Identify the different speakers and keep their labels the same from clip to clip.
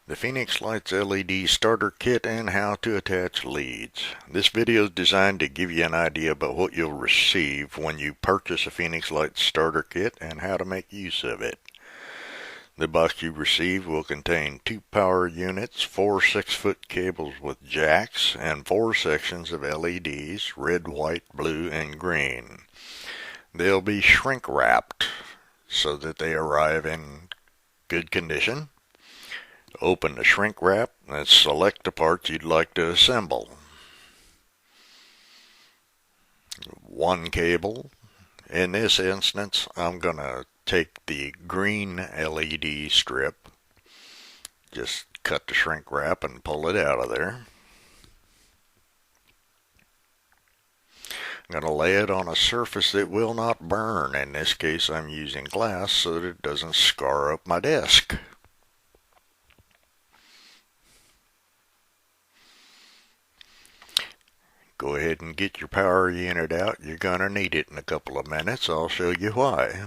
Speaker 1: The Phoenix Lights LED Starter Kit and how to attach leads. This video is designed to give you an idea about what you'll receive when you purchase a Phoenix Lights Starter Kit and how to make use of it. The box you receive will contain 2 power units, 4 6-foot cables with jacks, and 4 sections of LEDs, red, white, blue, and green. They'll be shrink wrapped so that they arrive in good condition. Open the shrink wrap and select the parts you'd like to assemble. One cable. In this instance, I'm going to take the green LED strip, just cut the shrink wrap and pull it out of there. I'm going to lay it on a surface that will not burn. In this case, I'm using glass so that it doesn't scar up my desk. Go ahead and get your power unit out. You're going to need it in a couple of minutes. I'll show you why.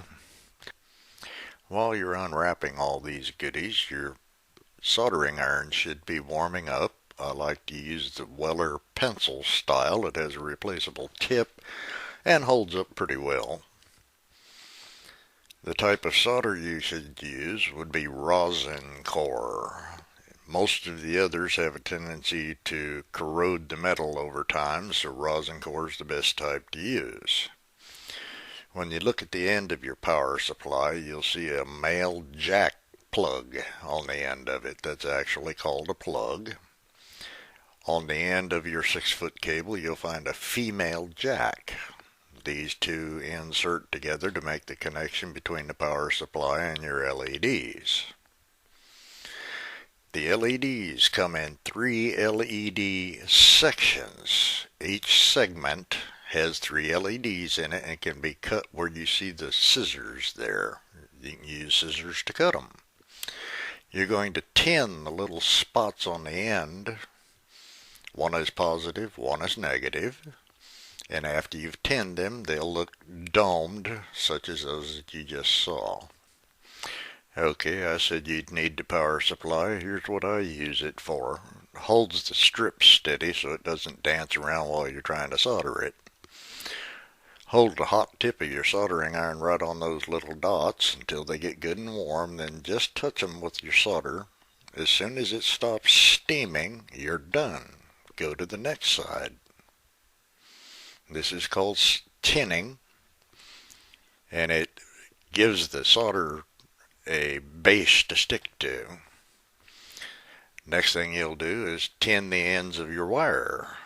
Speaker 1: While you're unwrapping all these goodies, your soldering iron should be warming up. I like to use the Weller pencil style. It has a replaceable tip and holds up pretty well. The type of solder you should use would be rosin core. Most of the others have a tendency to corrode the metal over time, so rosin core is the best type to use. When you look at the end of your power supply, you'll see a male jack plug on the end of it. That's actually called a plug. On the end of your 6-foot cable, you'll find a female jack. These two insert together to make the connection between the power supply and your LEDs. The LEDs come in 3 LED sections. Each segment has 3 LEDs in it and can be cut where you see the scissors there. You can use scissors to cut them. You're going to tin the little spots on the end. One is positive, one is negative. And after you've tinned them, they'll look domed, such as those that you just saw. Okay, I said you'd need the power supply. Here's what I use it for. It holds the strip steady so it doesn't dance around while you're trying to solder it. Hold the hot tip of your soldering iron right on those little dots until they get good and warm, then just touch them with your solder. As soon as it stops steaming, you're done. Go to the next side. This is called tinning, and it gives the solder a base to stick to. Next thing you'll do is tin the ends of your wire.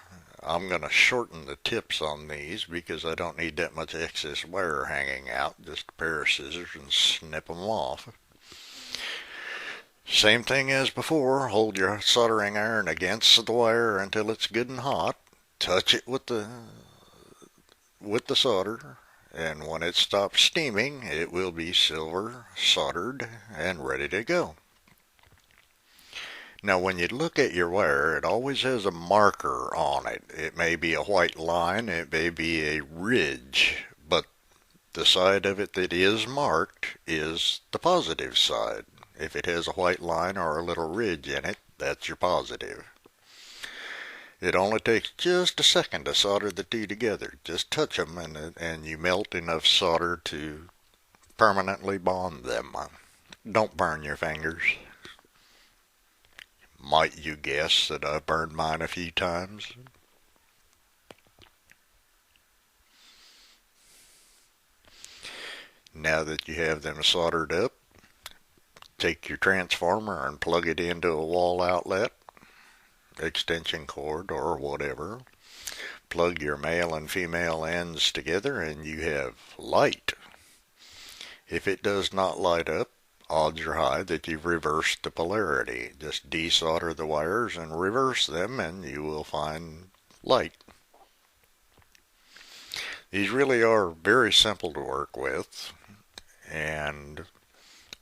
Speaker 1: I'm going to shorten the tips on these because I don't need that much excess wire hanging out. Just a pair of scissors and snip them off. Same thing as before. Hold your soldering iron against the wire until it's good and hot. Touch it with the solder, and when it stops steaming, it will be silver soldered and ready to go. Now, when you look at your wire, it always has a marker on it. It may be a white line, it may be a ridge, but the side of it that is marked is the positive side. If it has a white line or a little ridge in it, that's your positive. It only takes just a second to solder the two together. Just touch them and you melt enough solder to permanently bond them. Don't burn your fingers. Might you guess that I've burned mine a few times? Now that you have them soldered up, take your transformer and plug it into a wall outlet, extension cord or whatever. Plug your male and female ends together and you have light. If it does not light up, odds are high that you've reversed the polarity. Just desolder the wires and reverse them and you will find light. These really are very simple to work with, and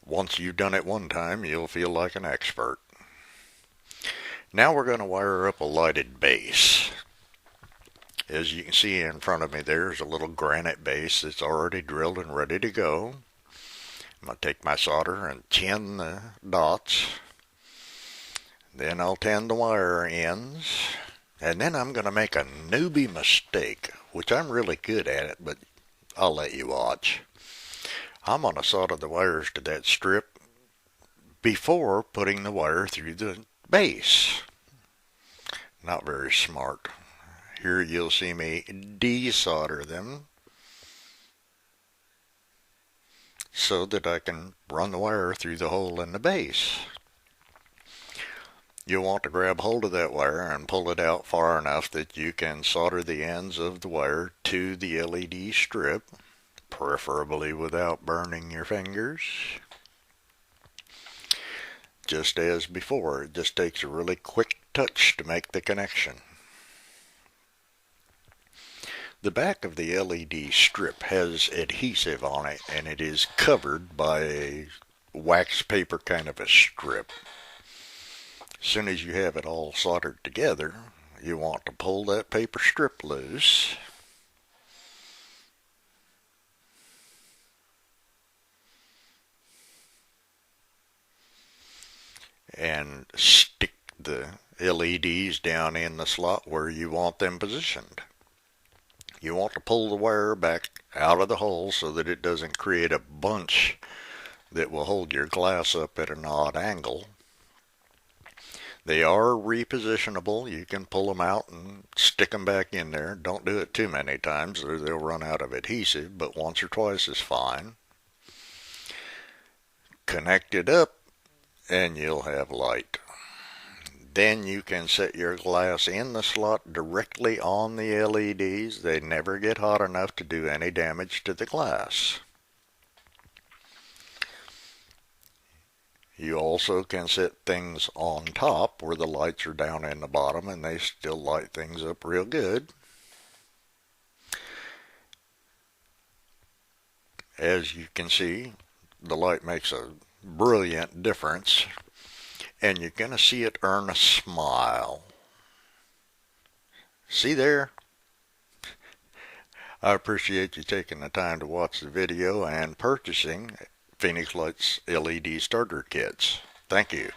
Speaker 1: once you've done it one time, you'll feel like an expert. Now we're going to wire up a lighted base. As you can see in front of me, there's a little granite base that's already drilled and ready to go. I'm going to take my solder and tin the dots. Then I'll tan the wire ends. And then I'm going to make a newbie mistake, which I'm really good at it, but I'll let you watch. I'm going to solder the wires to that strip before putting the wire through the base. Not very smart. Here you'll see me desolder them so that I can run the wire through the hole in the base. You'll want to grab hold of that wire and pull it out far enough that you can solder the ends of the wire to the LED strip, preferably without burning your fingers. Just as before, it just takes a really quick touch to make the connection. The back of the LED strip has adhesive on it, and it is covered by a wax paper kind of a strip. As soon as you have it all soldered together, you want to pull that paper strip loose. And stick the LEDs down in the slot where you want them positioned. You want to pull the wire back out of the hole so that it doesn't create a bunch that will hold your glass up at an odd angle. They are repositionable. You can pull them out and stick them back in there. Don't do it too many times or they'll run out of adhesive, but once or twice is fine. Connect it up and you'll have light. Then you can set your glass in the slot directly on the LEDs. They never get hot enough to do any damage to the glass. You also can set things on top where the lights are down in the bottom and they still light things up real good. As you can see, the light makes a brilliant difference, and you're going to see it earn a smile. See there? I appreciate you taking the time to watch the video and purchasing Phoenix Lights LED starter kits. Thank you.